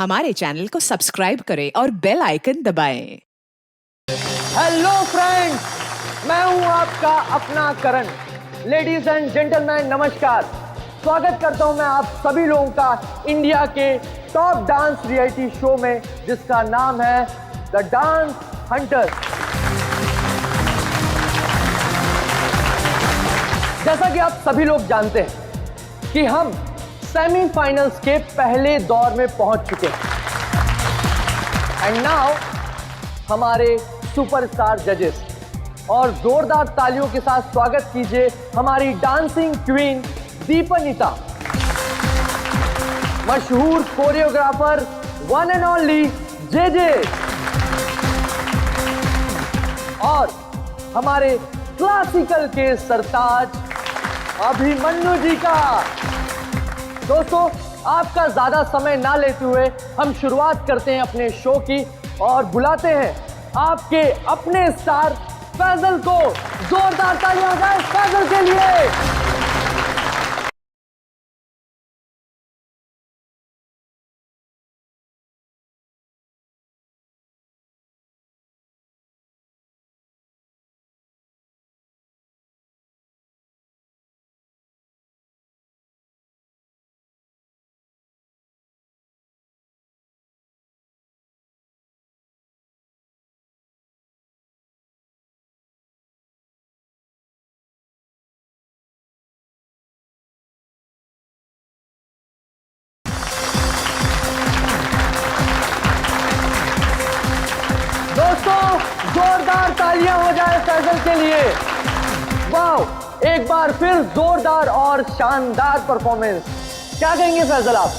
हमारे चैनल को सब्सक्राइब करें और बेल आइकन दबाएं। हेलो फ्रेंड्स, मैं हूं आपका अपना करण। लेडीज एंड जेंटलमैन, नमस्कार। स्वागत करता हूं मैं आप सभी लोगों का इंडिया के टॉप डांस रियलिटी शो में, जिसका नाम है द डांस हंटर। जैसा कि आप सभी लोग जानते हैं कि हम सेमीफाइनल्स के पहले दौर में पहुंच चुके हैं। एंड नाउ हमारे सुपरस्टार जजेस, और जोरदार तालियों के साथ स्वागत कीजिए हमारी डांसिंग क्वीन दीपनिता, मशहूर choreographer one and only JJ, और हमारे क्लासिकल के सरताज अभिमन्यु जी का। दोस्तों, आपका ज्यादा समय ना लेते हुए हम शुरुआत करते हैं अपने शो की और बुलाते हैं आपके अपने स्टार फैजल को। जोरदार तालियां हो जाए फैजल के लिए। दोस्तों, जोरदार तालियां हो जाए फैजल के लिए। वाह, एक बार फिर जोरदार और शानदार परफॉर्मेंस। क्या कहेंगे फैजल आप?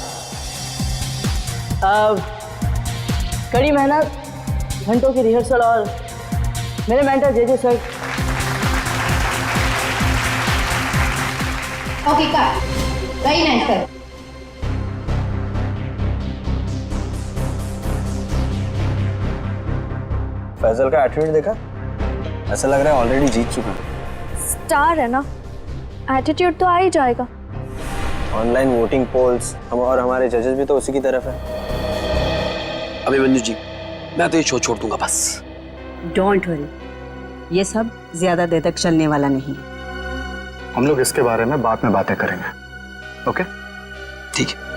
कड़ी मेहनत, घंटों की रिहर्सल और मेरे mentor JJ sir. Okay cut, very nice sir. Faisal का एटीट्यूड देखा? ऐसा लग रहा है ऑलरेडी जीत चुका है। स्टार है ना, एटीट्यूड तो आ ही जाएगा। ऑनलाइन वोटिंग पोल्स हम और हमारे जजेस भी तो उसी की तरफ है। अभिमन्यु जी, मैं तो ये शो छोड़ दूंगा बस। डोंट वरी, ये सब ज्यादा देर तक चलने वाला नहीं। हम लोग इसके बारे में बाद में बातें करेंगे, ओके? ठीक है।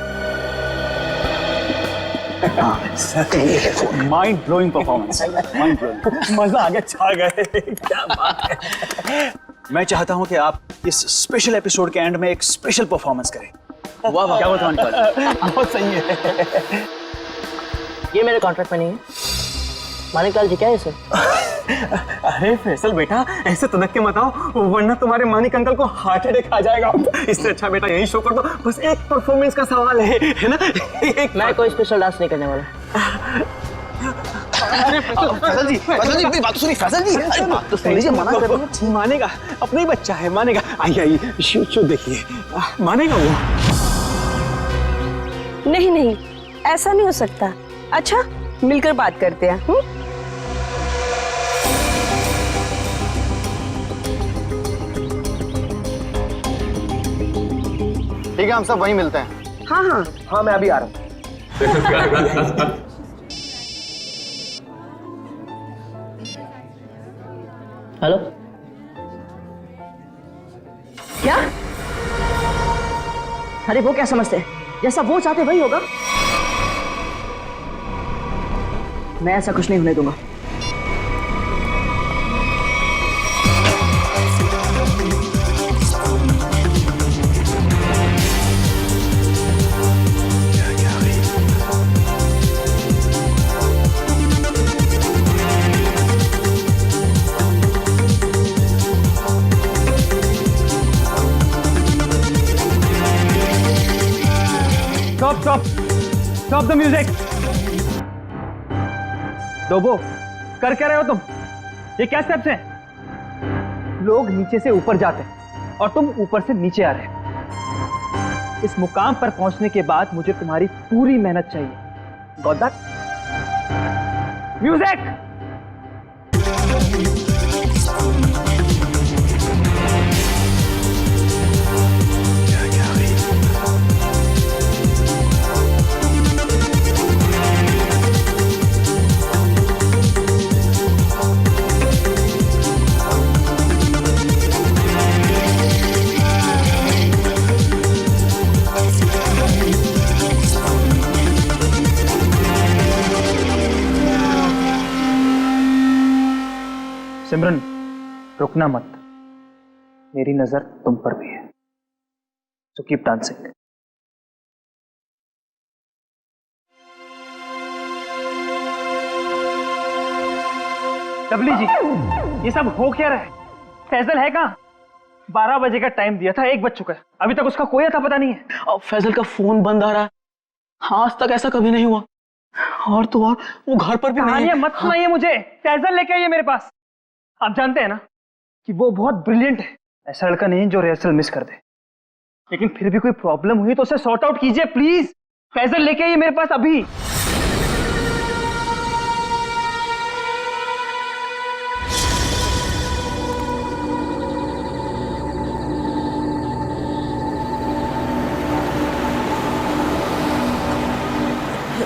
Mind blowing performance, mind blowing, मजा आ गया, छा गए। क्या बात है। मैं चाहता हूं कि आप इस स्पेशल एपिसोड के एंड में एक स्पेशल परफॉर्मेंस करें। वाह वाह, क्या बताऊं अंकल, बहुत सही है। ये मेरे कॉन्ट्रैक्ट में नहीं है। मानिकलाल जी, क्या है सर? अरे फैसल बेटा, ऐसे तनक के मत आओ, वरना तुम्हारे मानिक अंकल को हार्ट अटैक आ जाएगा। इससे अच्छा बेटा यही शो कर दो, बस एक परफॉर्मेंस का सवाल है ना? मैं कोई स्पेशल डांस नहीं करने वाला। फैजल जी, मेरी बात तो सुनिए। फैजल जी, अरे बात तो सुन लीजिए। मना कर रही है। मानेगा, अपना ही बच्चा है, मानेगा। आइए शो देखिए, मानेगा वो। नहीं नहीं, ऐसा नहीं हो सकता। अच्छा, मिलकर बात करते हैं। ठीक है, हम सब वहीं मिलते हैं। हाँ हाँ हाँ, मैं अभी आ रहा हूं। हेलो, क्या? अरे वो क्या समझते हैं, जैसा वो चाहते वही होगा। मैं ऐसा कुछ नहीं होने दूंगा। Stop the music. डोबो, कर क्या रहे हो तुम? ये क्या स्टेप्स हैं? लोग नीचे से ऊपर जाते हैं और तुम ऊपर से नीचे आ रहे हो। इस मुकाम पर पहुंचने के बाद मुझे तुम्हारी पूरी मेहनत चाहिए। Got that? म्यूजिक। सिमरन, रुकना मत, मेरी नजर तुम पर भी है, सो कीप डांसिंग। डबली जी, ये सब हो क्या रहा है? फैजल है कहाँ? 12 बजे का टाइम दिया था, 1 बज चुका है, अभी तक उसका कोई अता पता नहीं है। और फैजल का फोन बंद आ रहा है, हाँ, आज तक ऐसा कभी नहीं हुआ। और तो और वो घर पर भी नहीं कहानियां मत सुनाइए मुझे, फैजल लेके आइए मेरे पास। आप जानते हैं ना कि वो बहुत ब्रिलियंट है, ऐसा लड़का नहीं जो रिहर्सल मिस कर दे। लेकिन फिर भी कोई प्रॉब्लम हुई तो उसे सॉर्ट आउट कीजिए प्लीज। फैजल लेके आइए मेरे पास अभी।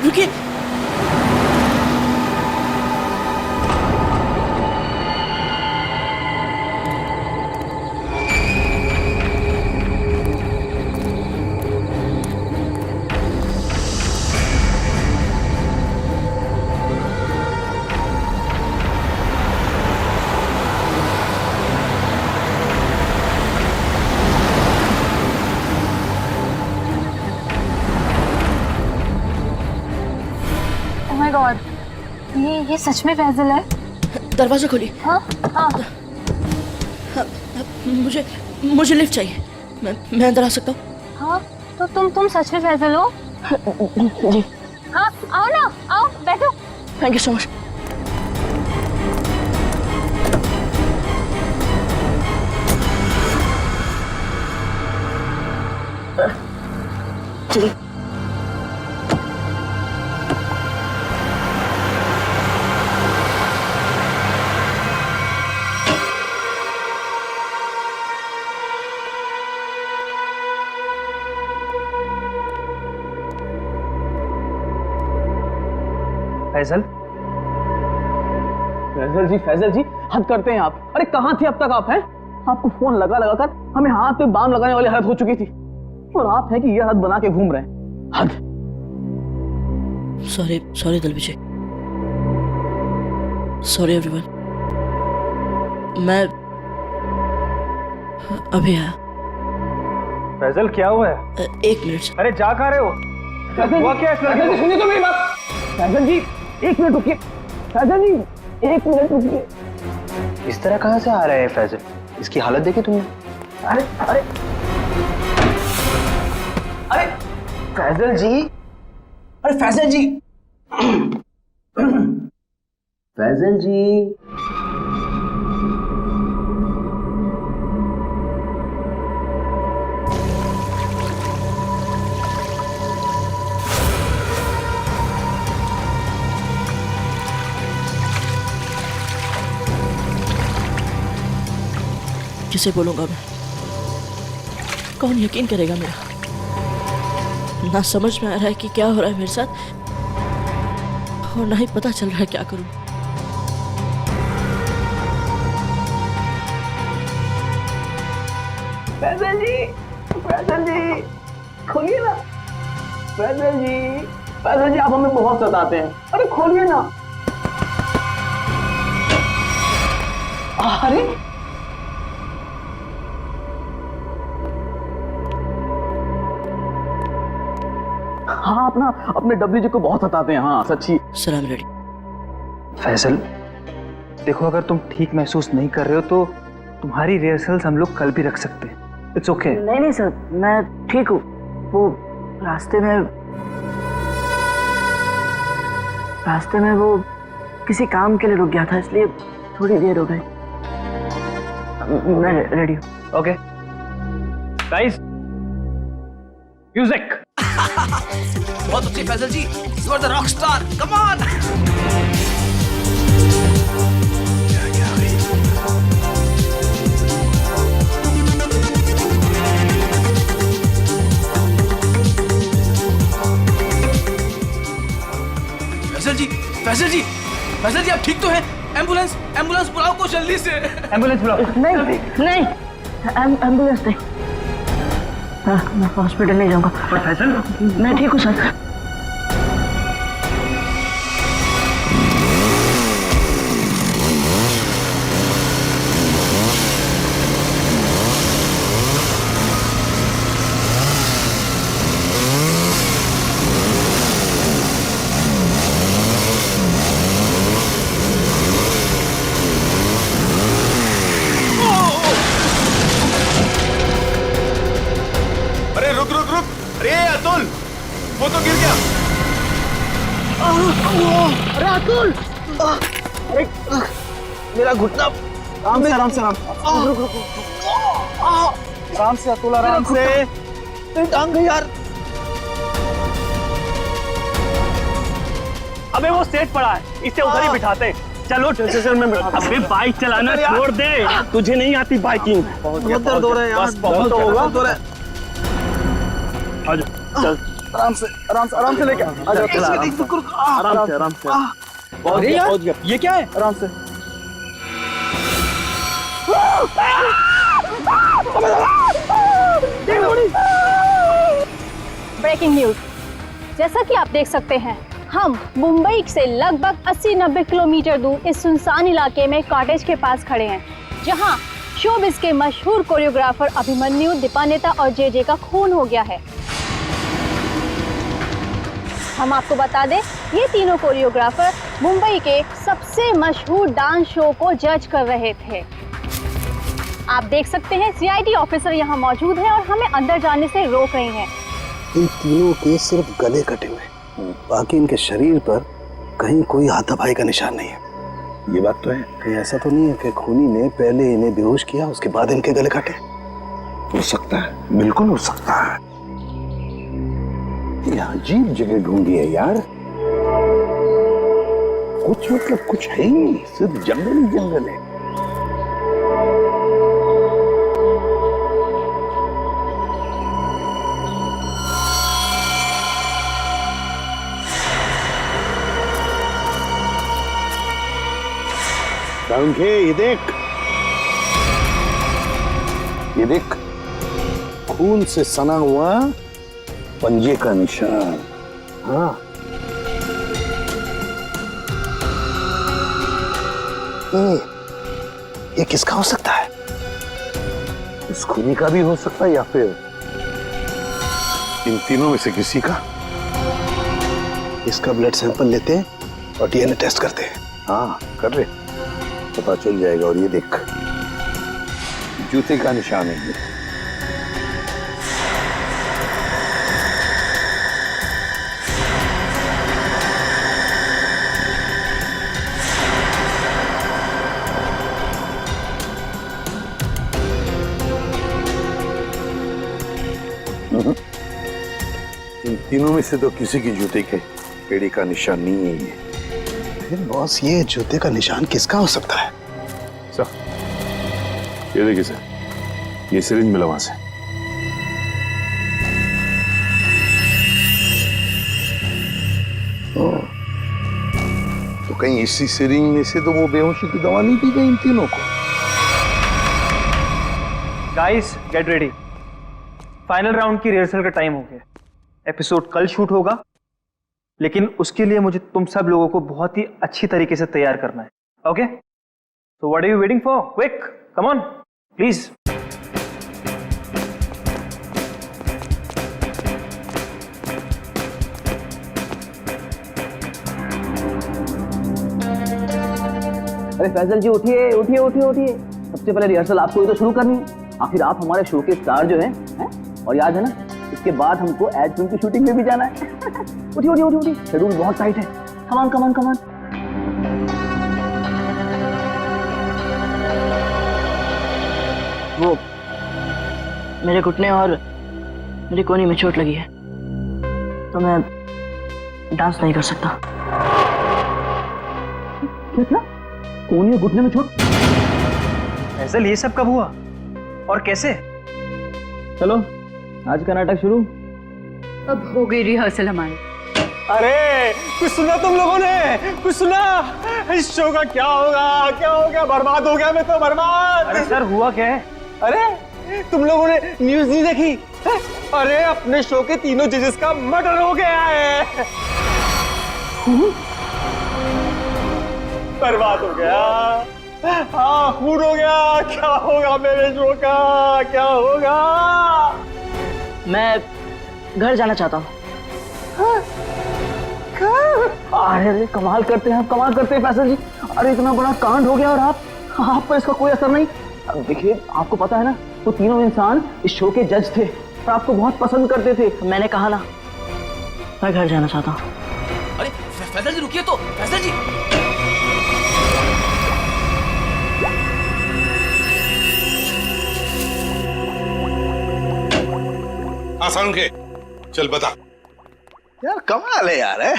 रुकिए, माय गॉड, ये सच में फैजल है? दरवाजा खोलिए। हाँ हाँ। मुझे लिफ्ट चाहिए, मैं अंदर आ सकता हूँ? हाँ, तो तुम सच में फैजल हो? जी। हाँ, आओ ना, आओ बैठो। Thank you so much. चलिए। फैजल, फैजल जी, हद करते हैं आप। अरे कहाँ थे अब तक आप? हैं, आपको फोन लगा लगा कर हमें हाथ पे बाम लगाने वाली हालत हो चुकी थी, और आप हैं कि ये हालत बना के घूम रहे हैं। हद। सॉरी दलवी जी, सॉरी एवरीवन। मैं अभी आया। फैजल क्या हुआ है? 1 मिनट। अरे जा कहाँ रहे हो? हुआ क्या इस लड़के को? सुनिए तो मेरी बात। फैजल जी 1 मिनट रुकिए। फैजल जी 1 मिनट रुकिए। इस तरह कहाँ से आ रहा है फैजल? इसकी हालत देखी तुमने? अरे अरे अरे फैजल जी, अरे फैजल जी, फैजल जी, किसे बोलूंगा मैं? कौन यकीन करेगा मेरा? ना समझ में आ रहा है कि क्या हो रहा है मेरे साथ, और ना ही पता चल रहा है क्या करूं। फैजल जी खोलिए ना। फैजल जी आप हमें बहुत सताते हैं। अरे खोलिए ना। अरे हाँ, अपने डब्ल्यू जी को बहुत सताते हैं। हाँ सच्ची। सलाम रेडी। फैजल, देखो, अगर तुम ठीक महसूस नहीं कर रहे हो तो तुम्हारी रिहर्सल्स हम लोग कल भी रख सकते हैं। It's okay. नहीं सर, मैं ठीक हूँ। वो रास्ते में वो किसी काम के लिए रुक गया था, इसलिए थोड़ी देर हो गई। मैं रेडी हूँ। Okay guys, music. बहुत अच्छी Faisal ji, you are the rock star, come on. Faisal ji आप ठीक तो हैं? एम्बुलेंस बुलाओ को जल्दी से। एम्बुलेंस बुलाओ। नहीं, एम्बुलेंस नहीं। मैं हॉस्पिटल नहीं जाऊंगा। और फैजल? मैं ठीक हूँ सर। रातुल, अरे मेरा घुटना। आराम से आराम से आराम से अतुल, आराम से। टांग गई यार। अबे वो सेट पड़ा है, इसे उधर ही बिठाते। चलो स्टेशन में बिठा। अबे बाइक चलाना छोड़ दे, तुझे नहीं आती बाइकिंग। बहुत दर्द हो रहा है यार, बहुत होगा। चल आराम से लेके आराम से पहुंच गया। ये क्या है? आराम से। ब्रेकिंग न्यूज, जैसा कि आप देख सकते हैं, हम मुंबई से लगभग 80-90 किलोमीटर दूर इस सुनसान इलाके में कॉटेज के पास खड़े हैं, जहां शोबिस के मशहूर कोरियोग्राफर अभिमन्यु, दीपानेता और जे का खून हो गया है। हम आपको बता दें, ये तीनों कोरियोग्राफर मुंबई के सबसे मशहूर डांस शो को जज कर रहे थे। आप देख सकते हैं सीआईडी ऑफिसर यहाँ मौजूद है और हमें अंदर जाने से रोक रहे हैं। इन तीनों के सिर्फ गले कटे हुए, बाकी इनके शरीर पर कहीं कोई हाथापाई का निशान नहीं है। ये बात तो है। कहीं ऐसा तो नहीं है कि खूनी ने पहले इन्हें बेहोश किया, उसके बाद इनके गले काटे? हो सकता है, बिल्कुल हो सकता है। ये अजीब जगह ढूंढी है यार, कुछ मतलब कुछ है ही नहीं, सिर्फ जंगल ही जंगल है। ये देख, खून से सना हुआ पंजे का निशान। हाँ, ये किसका हो सकता है? उस खूनी का भी हो सकता है या फिर इन तीनों में से किसी का। इसका ब्लड सैंपल लेते हैं और डीएनए टेस्ट करते हैं। हाँ कर रहे, पता चल जाएगा। और ये देख, जूते का निशान है ये। इन तीनों में से तो किसी की जूते के एड़ी का निशान नहीं है ये। फिर बॉस, ये जूते का निशान किसका हो सकता है? सर, ये देखिए सर, ये सिरिंज मिला वहां से। तो कहीं इसी सिरिंज में से तो वो बेहोशी की दवा नहीं दी गई इन तीनों को? Guys get ready, final round की रिहर्सल का टाइम हो गया। एपिसोड कल शूट होगा, लेकिन उसके लिए मुझे तुम सब लोगों को बहुत ही अच्छी तरीके से तैयार करना है। Okay, so what are you waiting for? Quick, come on please. अरे फैजल जी, उठिए उठिए उठिए उठिए। सबसे पहले रिहर्सल आपको ही तो शुरू करनी है। आखिर आप हमारे शो के स्टार जो हैं, और याद है ना, इसके बाद हमको एड फिल्म की शूटिंग में भी जाना है। उठिए उठिए उठिए, शेड्यूल बहुत टाइट है। Come on come on come on. वो मेरे घुटने और मेरे कोहनी में चोट लगी है, तो मैं डांस नहीं कर सकता। क्या क्या? कोहनी और घुटने में चोट? फैजल, ये सब कब हुआ और कैसे? चलो आज का नाटक शुरू। अब हो गई रिहर्सल हमारी। अरे कुछ सुना तुम लोगों ने? कुछ सुना? इस शो का क्या होगा? क्या हो गया? बर्बाद हो गया मैं तो, बर्बाद। अरे सर, हुआ क्या है? अरे तुम लोगों ने न्यूज़ नहीं देखी? अरे अपने शो के तीनों जजेस का मर्डर हो गया है। बर्बाद हो गया। हाँ, खून हो गया। क्या होगा मेरे शो का? क्या होगा? मैं घर जाना चाहता हूँ। अरे कमाल करते हैं आप, कमाल करते हैं फैसल जी। अरे इतना बड़ा कांड हो गया और आप पर इसका कोई असर नहीं। देखिए, आपको पता है ना, वो तीनों इंसान इस शो के जज थे और आपको बहुत पसंद करते थे। मैंने कहा ना, मैं घर जाना चाहता हूँ। अरे फैजल जी रुकिए तो, फैजल जी। आसान के चल बता। यार कमाल है यार, है?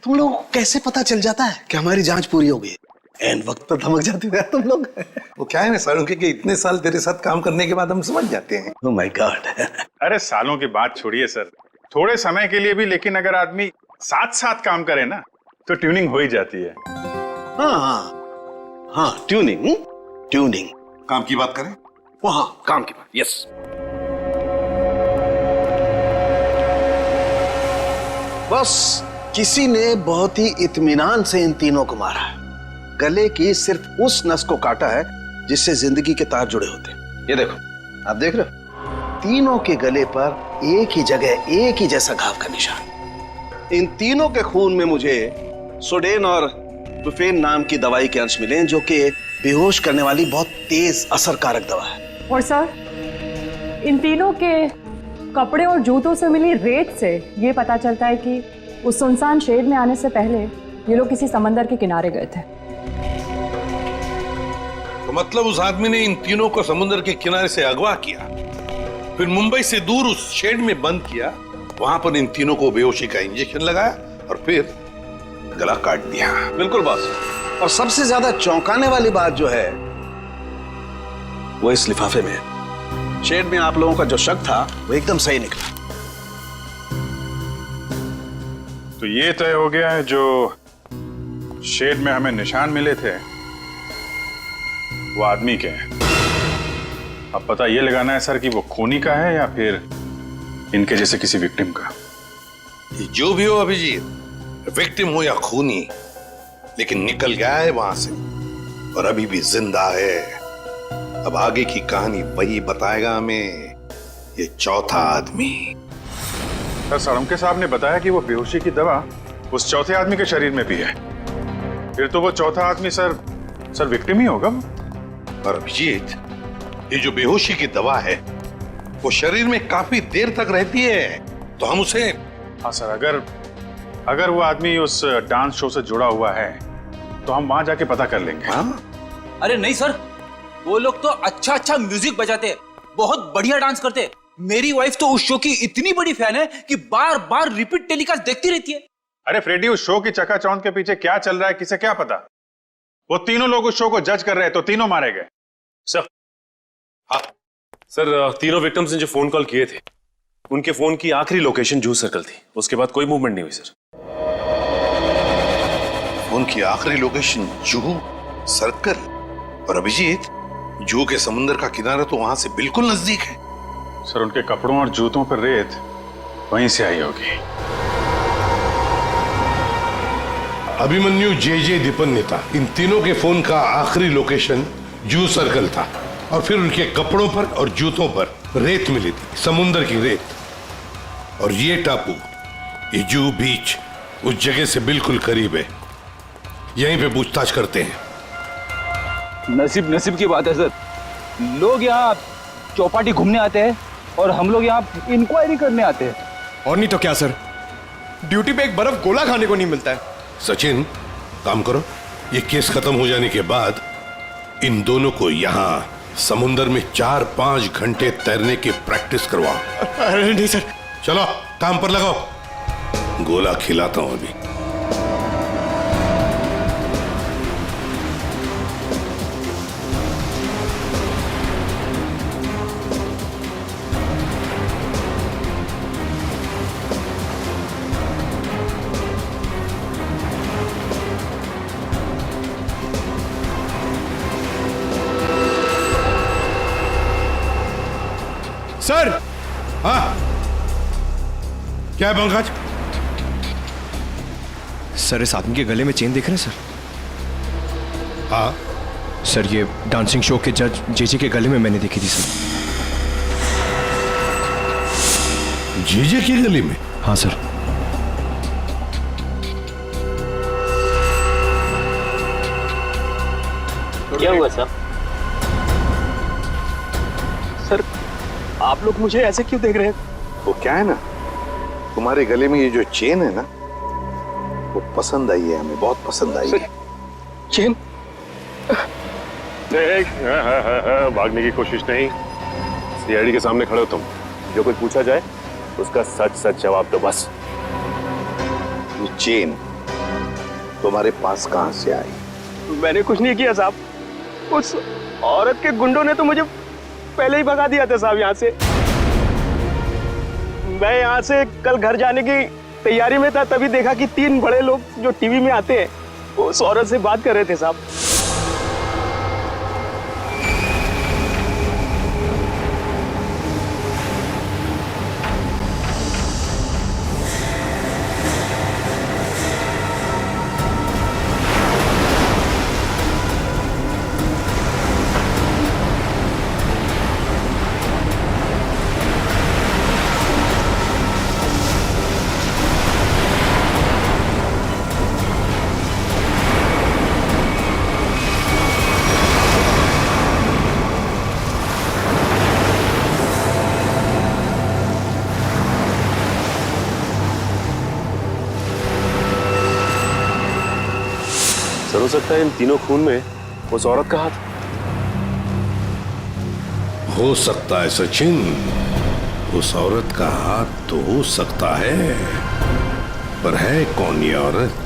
तुम लोग को कैसे पता चल जाता है कि हमारी जांच पूरी हो गई? एंड वक्त पर धमक जाते हो यार तुम लोग। वो क्या है ना सारुण के इतने साल तेरे साथ काम करने के बाद हम समझ जाते हैं। Oh my God. अरे सालों की बात छोड़िए सर, थोड़े समय के लिए भी, लेकिन अगर आदमी साथ साथ काम करे ना तो ट्यूनिंग हो ही जाती है। हाँ ट्यूनिंग। ट्यूनिंग काम की बात करें? वो हाँ काम की बात, यस। बस किसी ने बहुत ही इत्मीनान से इन तीनों को मारा है। गले की सिर्फ उस नस को काटा है जिससे जिंदगी के तार जुड़े होते हैं। ये देखो, आप देख रहे हो, तीनों के गले पर एक ही जगह एक ही जैसा घाव का निशान। इन तीनों के खून में मुझे सोडेन और ब्रूफेन नाम की दवाई के अंश मिले, जो कि बेहोश करने वाली बहुत तेज असरकारक दवा है। और सर, इन तीनों के कपड़े और जूतों से मिली रेत से ये पता चलता है कि उस सुनसान शेड में आने से पहले ये लोग किसी समंदर के किनारे गए थे। तो मतलब उस आदमी ने इन तीनों को समुद्र के किनारे से अगवा किया, फिर मुंबई से दूर उस शेड में बंद किया, वहां पर इन तीनों को बेहोशी का इंजेक्शन लगाया और फिर गला काट दिया। बिल्कुल बॉस। और सबसे ज्यादा चौंकाने वाली बात जो है वो इस लिफाफे में है। शेड में आप लोगों का जो शक था वो एकदम सही निकला। तो ये तय हो गया है जो शेड में हमें निशान मिले थे वो आदमी के हैं। अब पता ये लगाना है सर कि वो खूनी का है या फिर इनके जैसे किसी विक्टिम का। जो भी हो अभिजीत, विक्टिम हो या खूनी, लेकिन निकल गया है वहां से और अभी भी जिंदा है। अब आगे की कहानी वही बताएगा हमें, ये चौथा आदमी। सर सालुंके साहब ने बताया कि वो बेहोशी की दवा उस चौथे आदमी के शरीर में भी है। फिर तो वो चौथा आदमी सर विक्टिम ही होगा। और अभिजीत, ये जो बेहोशी की दवा है वो शरीर में काफी देर तक रहती है, तो हम उसे। हाँ सर, अगर वो आदमी उस डांस शो से जुड़ा हुआ है तो हम वहां जाके पता कर लेंगे। हाँ? अरे नहीं सर, वो लोग तो अच्छा म्यूजिक बजाते, बहुत बढ़िया डांस करते। मेरी वाइफ तो उस शो की इतनी बड़ी फैन है कि बार बार रिपीट टेलीकास्ट देखती रहती है। अरे फ्रेडी, उस शो की चकाचौंध के पीछे क्या चल रहा है किसे क्या पता। वो तीनों लोग उस शो को जज कर रहे हैं तो तीनों मारे गए। सर, हाँ सर, तीनों विक्टिम्स ने जो फोन कॉल किए थे उनके फोन की आखिरी लोकेशन जूह सर्कल थी। उसके बाद कोई मूवमेंट नहीं हुई सर। फोन की आखिरी लोकेशन जूह सर्कल? और अभिजीत, जूह के समुद्र का किनारा तो वहां से बिल्कुल नजदीक है। सर उनके कपड़ों और जूतों पर रेत वहीं से आई होगी। अभिमन्यु जे दीपन्नेता, इन तीनों के फोन का आखिरी लोकेशन जूह सर्कल था और फिर उनके कपड़ों पर और जूतों पर रेत मिली थी, समुद्र की रेत। और ये टापू, ये जूह बीच, उस जगह से बिल्कुल करीब है। यहीं पे पूछताछ करते हैं। नसीब की बात है सर, लोग यहाँ चौपाटी घूमने आते हैं और हम लोग यहाँ इंक्वायरी करने आते हैं। और नहीं तो क्या सर, ड्यूटी पे एक बर्फ गोला खाने को नहीं मिलता है। सचिन, काम करो, ये केस खत्म हो जाने के बाद इन दोनों को यहाँ समुद्र में 4-5 घंटे तैरने की प्रैक्टिस करवाओ। अरे नहीं सर। चलो काम पर लगाओ, गोला खिलाता हूं अभी। सर। हाँ, क्या है पंकज? सर इस आदमी के गले में चेन देख रहे हैं सर? हाँ सर, ये डांसिंग शो के जज जेजे के गले में मैंने देखी थी सर। जेजे के गले में? हाँ सर। क्या हुआ सर? सर आप लोग मुझे ऐसे क्यों देख रहे हैं? वो क्या है ना, तुम्हारे गले में ये जो चेन है ना, वो पसंद आई है हमें, बहुत पसंद आई है। चेन देख, भागने की कोशिश नहीं, सीआईडी के सामने खड़े हो तुम। जो कुछ पूछा जाए उसका सच सच जवाब दो बस। ये चेन तुम्हारे पास कहां से आई? मैंने कुछ नहीं किया साहब, उस औरत के गुंडों ने तो मुझे पहले ही भगा दिया था साहब यहाँ से। मैं यहाँ से कल घर जाने की तैयारी में था, तभी देखा कि 3 बड़े लोग जो टीवी में आते हैं उस औरत से बात कर रहे थे साहब। सर, हो सकता है इन तीनों खून में उस औरत का हाथ। हो सकता है सचिन, उस औरत का हाथ तो हो सकता है, पर है कौन ये औरत?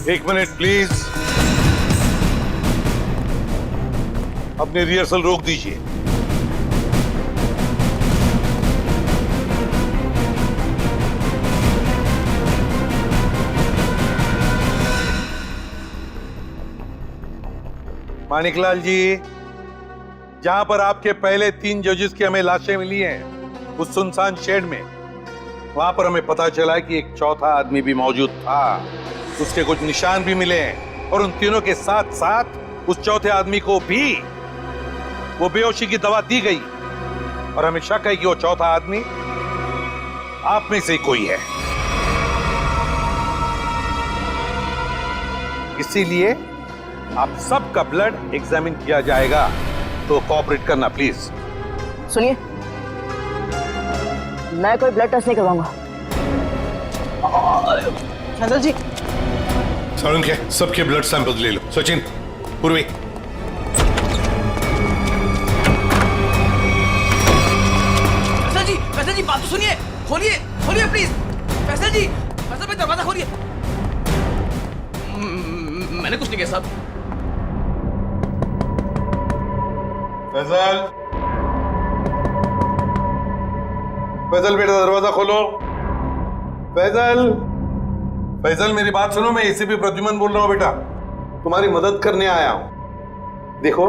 एक मिनट प्लीज, अपनी रिहर्सल रोक दीजिए। मानिकलाल जी, जहां पर आपके पहले 3 जजेस की हमें लाशें मिली हैं, उस सुनसान शेड में, वहां पर हमें पता चला कि एक चौथा आदमी भी मौजूद था। उसके कुछ निशान भी मिले हैं और उन तीनों के साथ साथ उस चौथे आदमी को भी वो बेहोशी की दवा दी गई और हमें शक है कि वो चौथा आदमी आप में से ही कोई है। इसीलिए आप सबका ब्लड एग्जामिन किया जाएगा, तो कोऑपरेट करना प्लीज। सुनिए, मैं कोई ब्लड टेस्ट नहीं करवाऊंगा। फैजल जी, सर उनके सबके ब्लड सैंपल्स ले लो। सचिन, पूर्वी। फैजल जी बात तो सुनिए, खोलिए खोलिए प्लीज। फैजल जी, फैजल भाई दरवाजा खोलिए। मैंने कुछ नहीं किया साहब। फैजल, फैजल बेटा दरवाजा खोलो। फैजल, फैजल मेरी बात सुनो, मैं एसीपी प्रद्युमन बोल रहा हूं बेटा, तुम्हारी मदद करने आया हूं। देखो,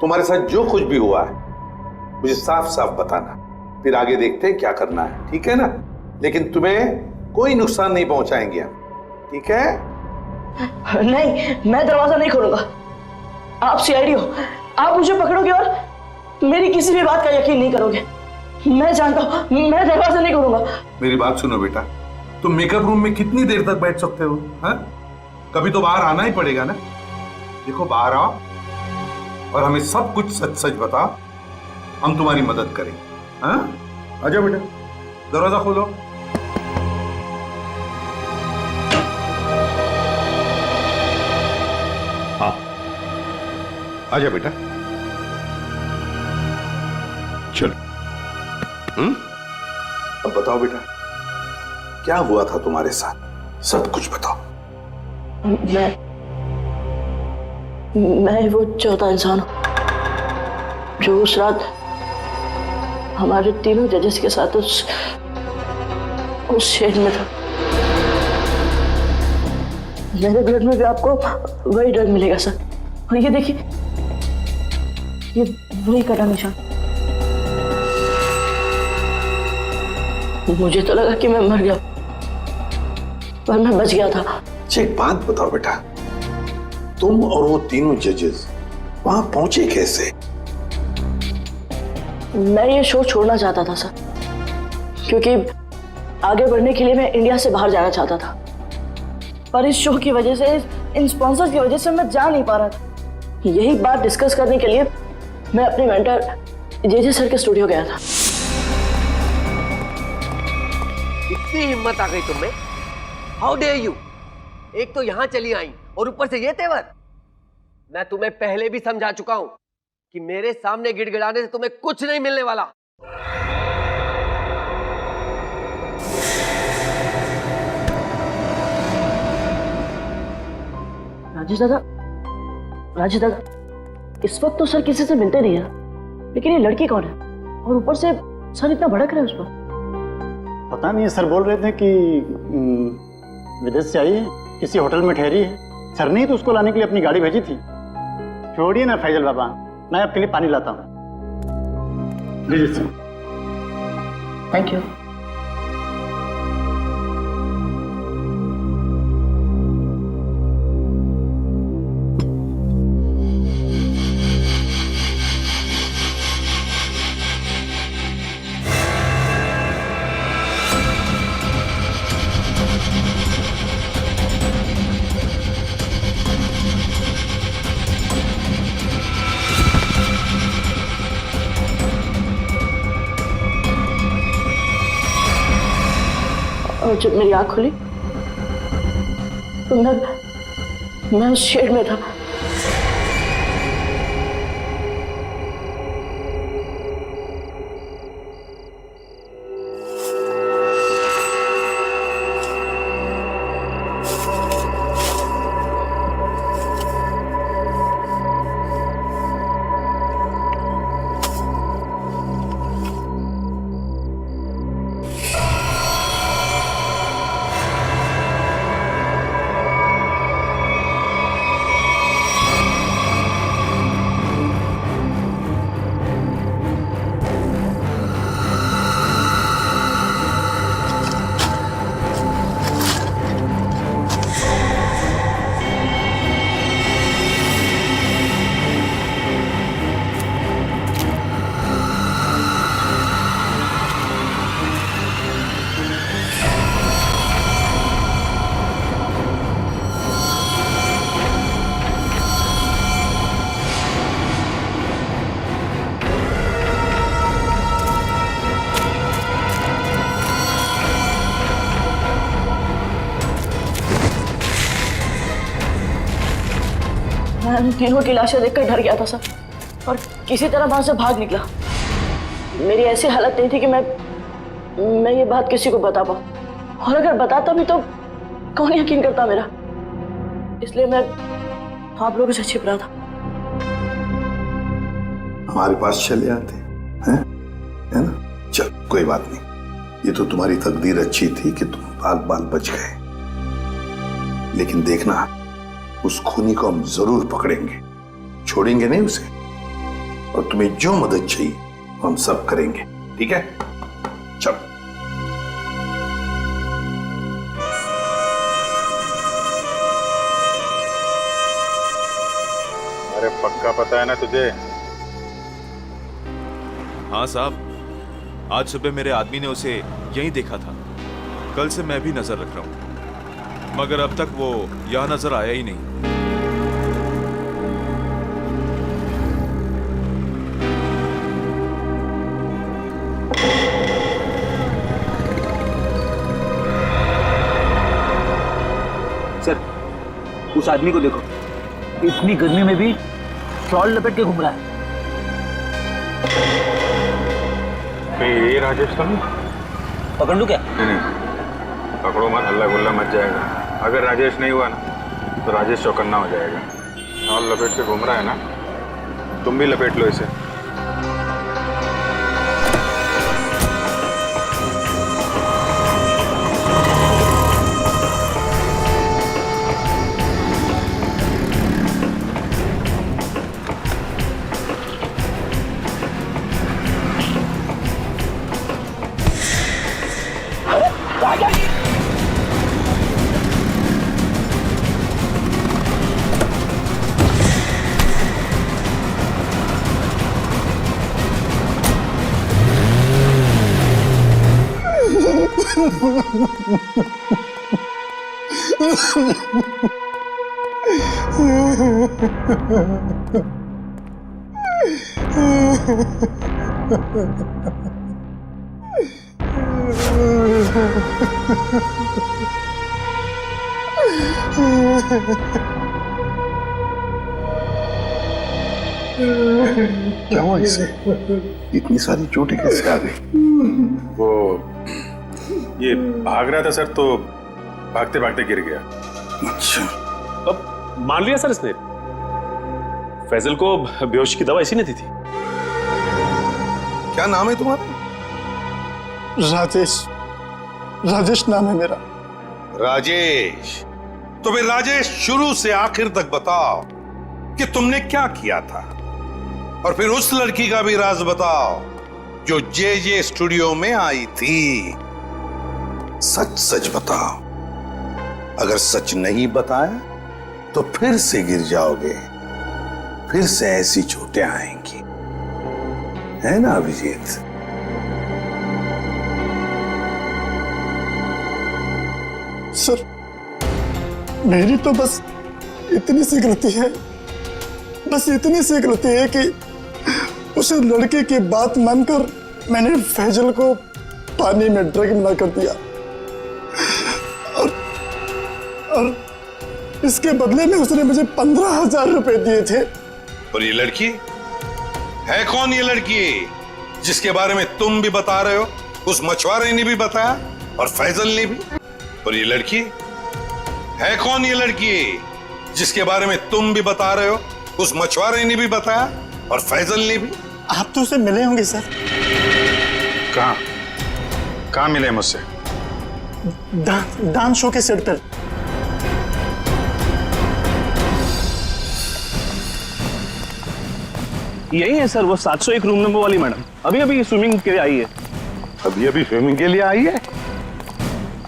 तुम्हारे साथ जो कुछ भी हुआ है मुझे साफ साफ बताना, फिर आगे देखते हैं क्या करना है, ठीक है ना? लेकिन तुम्हें कोई नुकसान नहीं पहुंचाएंगे हम, ठीक है? नहीं, मैं दरवाजा नहीं खोलूंगा। आप सीआईडी हो, आप मुझे पकड़ोगे और मेरी किसी भी बात का यकीन नहीं करोगे। मैं जानता हूं, मैं दरवाजा नहीं खोलूंगा। मेरी बात सुनो बेटा, तुम मेकअप रूम में कितनी देर तक बैठ सकते हो? हाँ? कभी तो बाहर आना ही पड़ेगा ना। देखो, बाहर आओ और हमें सब कुछ सच सच बताओ, हम तुम्हारी मदद करेंगे। हाँ? आ जाओ बेटा, दरवाजा खोलो। हाँ, आ जाओ बेटा, चलो। अब बताओ बेटा, क्या हुआ था तुम्हारे साथ? सब कुछ बताओ। मैं वो चौथा इंसान हूं जो उस रात हमारे तीनों जजेस के साथ उस शेड में था। मेरे ब्लड में भी आपको वही ड्रग मिलेगा सर। और ये देखिए, ये वही कटा निशान। मुझे तो लगा कि मैं मर गया, पर मैं बच गया था। अच्छा एक बात बताओ बेटा, तुम और वो तीनों जजेस वहां पहुंचे कैसे? मैं ये शो छोड़ना चाहता था सर, क्योंकि आगे बढ़ने के लिए मैं इंडिया से बाहर जाना चाहता था, पर इस शो की वजह से, इन स्पॉन्सर्स की वजह से मैं जा नहीं पा रहा था। यही बात डिस्कस करने के लिए मैं अपने मेंटर जेजे सर के स्टूडियो गया था। इतनी हिम्मत आ गई तुममें? How dare you! एक तो यहां चली आई और ऊपर से ये तेवर। मैं तुम्हें पहले भी समझा चुका हूं कि मेरे सामने गिड़गिड़ाने से तुम्हें कुछ नहीं मिलने वाला। राजेश दादा, राजेश दादा, इस वक्त तो सर किसी से मिलते नहीं है, लेकिन ये लड़की कौन है? और ऊपर से सर इतना भड़क रहे हैं उस पर। पता नहीं, सर बोल रहे थे कि विदेश से आई है, किसी होटल में ठहरी है। सर ने ही तो उसको लाने के लिए अपनी गाड़ी भेजी थी। छोड़िए ना फैजल बाबा, मैं आपके लिए पानी लाता हूँ। जी सर। Thank you. और जब मेरी आंख खुली तो मैं उस शेड में था। मैं उन तीनों की लाशें देखकर डर गया था सर, और किसी तरह वहां से भाग निकला। मेरी ऐसी हालत नहीं थी कि मैं ये बात किसी को बता पाऊं, और अगर बताता भी तो कौन यकीन करता मेरा। इसलिए मैं आप लोगों से छिप रहा था। हमारे पास चले आते हैं, है ना? चल कोई बात नहीं, ये तो तुम्हारी तकदीर अच्छी थी कि तुम बाल बाल बच गए। लेकिन देखना, उस खूनी को हम जरूर पकड़ेंगे, छोड़ेंगे नहीं उसे। और तुम्हें जो मदद चाहिए हम सब करेंगे, ठीक है? चल। अरे पक्का पता है ना तुझे? हाँ साहब, आज सुबह मेरे आदमी ने उसे यहीं देखा था। कल से मैं भी नजर रख रहा हूं, मगर अब तक वो यहां नजर आया ही नहीं। सर, उस आदमी को देखो, इतनी गर्मी में भी शॉल लपेट के घूम रहा है। ये राजेश का नहीं? पकड़ लूं क्या? नहीं, पकड़ो मत, हल्ला गुल्ला मच जाएगा। अगर राजेश नहीं हुआ ना तो राजेश चौकन्ना हो जाएगा। शॉल लपेट के घूम रहा है ना, तुम भी लपेट लो इसे। क्या हुआ इसे? इतनी सारी चोटें कैसे आ गई? वो ये भाग रहा था सर, तो भागते भागते गिर गया। अच्छा, अब मान लिया सर इसने। फैजल को बेहोशी की दवा इसी ने दी थी। क्या नाम है तुम्हारा? राजेश। राजेश नाम है मेरा। राजेश? तो फिर राजेश शुरू से आखिर तक बताओ कि तुमने क्या किया था, और फिर उस लड़की का भी राज बताओ जो जे स्टूडियो में आई थी। सच सच बताओ। अगर सच नहीं बताया तो फिर से गिर जाओगे, फिर से ऐसी चोटें आएंगी, है ना अभिजीत? सर, मेरी तो बस इतनी सी गलती है, बस इतनी सी गलती है कि उस लड़के की बात मानकर मैंने फैजल को पानी में ड्रग मिला कर दिया, और इसके बदले में उसने मुझे 15,000 रुपए दिए थे। और ये लड़की है कौन? ये लड़की जिसके बारे में तुम भी बता रहे हो, उस मछुआरे ने भी बताया और फैजल ने भी। और ये लड़की है कौन? ये लड़की जिसके बारे में तुम भी बता रहे हो, उस मछुआरे ने भी बताया और फैजल ने भी। आप तो उसे मिले होंगे सर। कहाँ मिले मुझसे? डांस शो के सेट पर। यही है सर, वो 701 रूम नंबर वाली मैडम। अभी अभी स्विमिंग के लिए आई है। अभी अभी स्विमिंग के लिए आई है?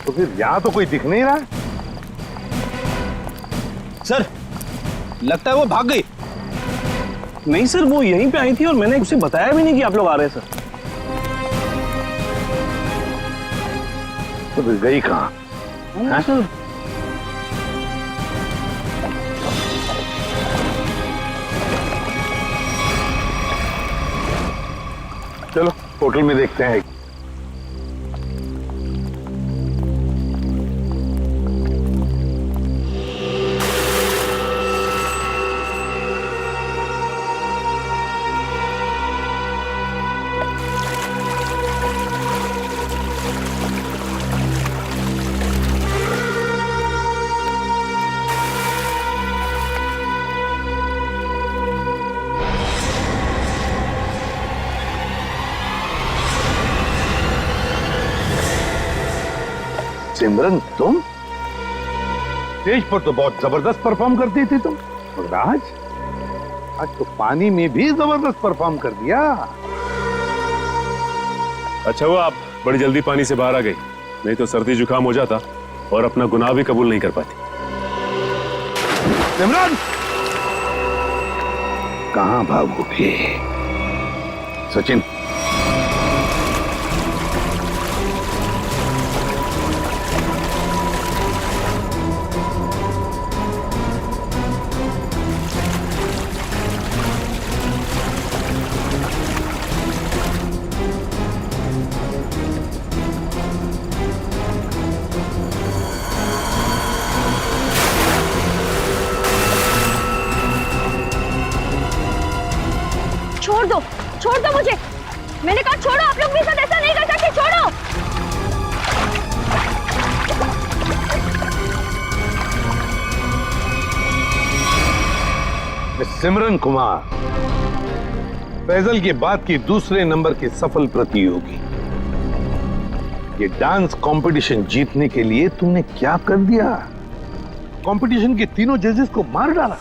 तो फिर यहां तो कोई दिख नहीं रहा। सर, लगता है वो भाग गई। नहीं सर, वो यहीं पे आई थी और मैंने उसे बताया भी नहीं कि आप लोग आ रहे हैं सर। तो फिर गई कहाँ? सर, चलो होटल में देखते हैं। सिमरन, तुम स्टेज पर तो बहुत जबरदस्त परफॉर्म करती थी तुम, और आज तो पानी में भी जबरदस्त परफॉर्म कर दिया। अच्छा हुआ आप बड़ी जल्दी पानी से बाहर आ गई, नहीं तो सर्दी जुकाम हो जाता और अपना गुनाह भी कबूल नहीं कर पाती। सिमरन, कहां भागोगे? सचिन, छोड़ दो मुझे। मैंने कहा छोड़ो, आप लोग मेरे साथ ऐसा नहीं कर सकते, छोड़ो। सिमरन कुमार, फैजल के बाद की दूसरे नंबर की सफल प्रतियोगी। ये डांस कंपटीशन जीतने के लिए तुमने क्या कर दिया? कंपटीशन के तीनों जजेस को मार डाला,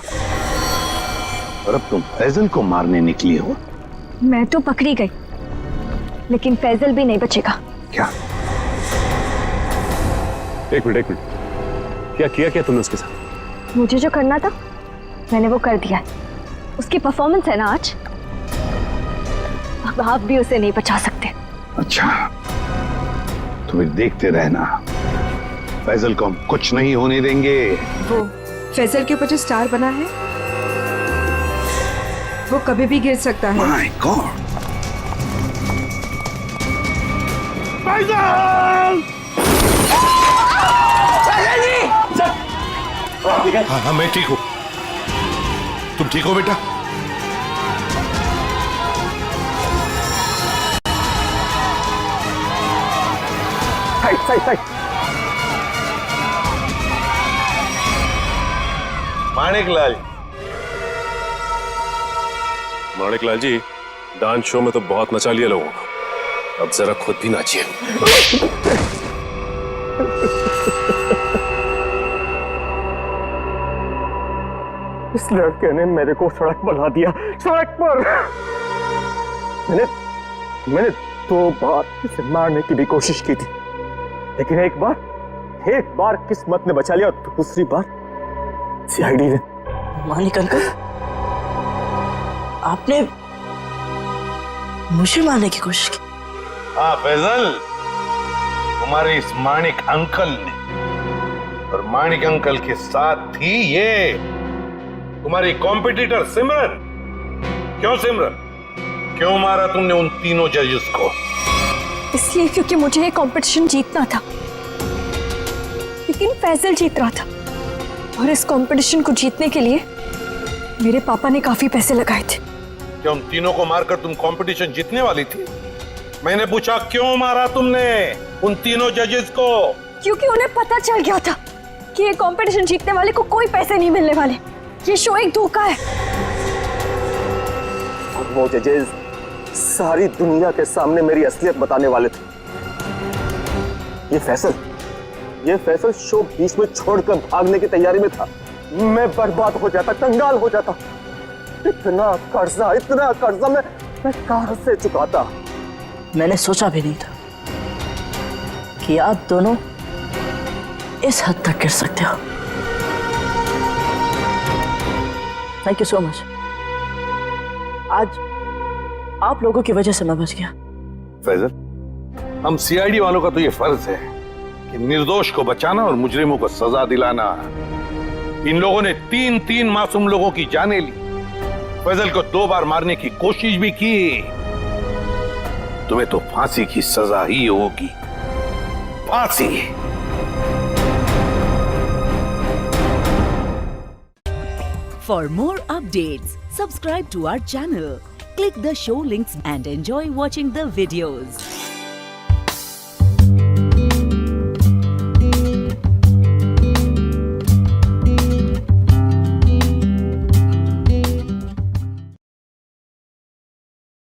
और अब तुम फैजल को मारने निकली हो। मैं तो पकड़ी गई, लेकिन फैजल भी नहीं बचेगा। क्या? एक मिनट, क्या किया तुमने उसके साथ? मुझे जो करना था मैंने वो कर दिया। उसकी परफॉर्मेंस है ना आज, अब आप भी उसे नहीं बचा सकते। अच्छा, तो फिर देखते रहना, फैजल को हम कुछ नहीं होने देंगे। वो फैजल के ऊपर जो स्टार बना है वो कभी भी गिर सकता है। My God. हाँ, मैं ठीक हूँ। तुम ठीक हो बेटा? माणिकलाल। माणिकलाल जी, डांस शो में तो बहुत नचा लिया लोगों को, अब जरा खुद भी नाचिए। इस लड़के ने मेरे को सड़क पर ला दिया, सड़क पर। मैंने 2 बार इसे मारने की भी कोशिश की थी, लेकिन एक बार किस्मत ने बचा लिया और दूसरी बार सीआईडी ने। मालिक अंकल, आपने मुझे मारने की कोशिश की? हाँ फैजल, तुम्हारे इस माणिक अंकल ने, और माणिक अंकल के साथ थी ये तुम्हारी कॉम्पिटिटर सिमरन। क्यों सिमरन, क्यों मारा तुमने उन तीनों जजेस को? इसलिए क्योंकि मुझे ये कंपटीशन जीतना था, लेकिन फैजल जीत रहा था, और इस कंपटीशन को जीतने के लिए मेरे पापा ने काफी पैसे लगाए थे। क्या उन तीनों को मारकर तुम कंपटीशन जीतने वाली थी? मैंने पूछा क्यों मारा तुमने उन तीनों जजेस को? क्योंकि उन्हें पता चल गया था कि ये कंपटीशन जीतने वाले को कोई पैसे नहीं मिलने वाले, ये शो एक धोखा है। और वो जजेस सारी दुनिया के सामने मेरी असलियत बताने वाले थे। ये फैसल शो बीच में छोड़कर भागने की तैयारी में था। मैं बर्बाद हो जाता, कंगाल हो जाता। इतना कर्जा मैं कहां से चुकाता? मैंने सोचा भी नहीं था कि आप दोनों इस हद तक गिर सकते हो। Thank you so much. आज आप लोगों की वजह से मैं बच गया। फैजल, हम सीआईडी वालों का तो ये फर्ज है कि निर्दोष को बचाना और मुजरिमों को सजा दिलाना। इन लोगों ने 3 मासूम लोगों की जानें ली, फैजल को 2 बार मारने की कोशिश भी की। तुम्हें तो फांसी की सजा ही होगी, फांसी। For more updates, subscribe to our channel, click the show links and enjoy watching the videos.